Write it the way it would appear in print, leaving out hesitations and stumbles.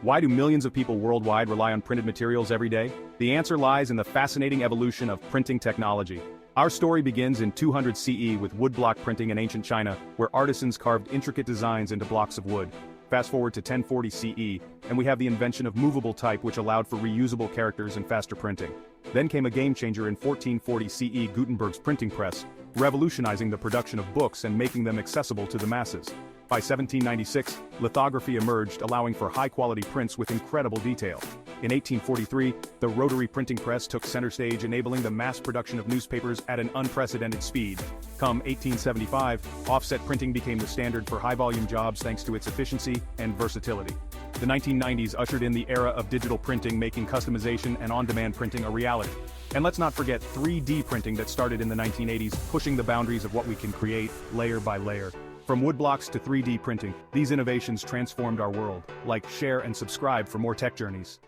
Why do millions of people worldwide rely on printed materials every day? The answer lies in the fascinating evolution of printing technology. Our story begins in 200 CE with woodblock printing in ancient China, where artisans carved intricate designs into blocks of wood. Fast forward to 1040 CE, and we have the invention of movable type, which allowed for reusable characters and faster printing. Then came a game-changer in 1440 CE, Gutenberg's printing press, revolutionizing the production of books and making them accessible to the masses. By 1796, lithography emerged, allowing for high-quality prints with incredible detail. In 1843, the rotary printing press took center stage, enabling the mass production of newspapers at an unprecedented speed. Come 1875, offset printing became the standard for high-volume jobs thanks to its efficiency and versatility. The 1990s ushered in the era of digital printing, making customization and on-demand printing a reality. And let's not forget 3D printing that started in the 1980s, pushing the boundaries of what we can create, layer by layer. From woodblocks to 3D printing, these innovations transformed our world. Like, share, and subscribe for more tech journeys.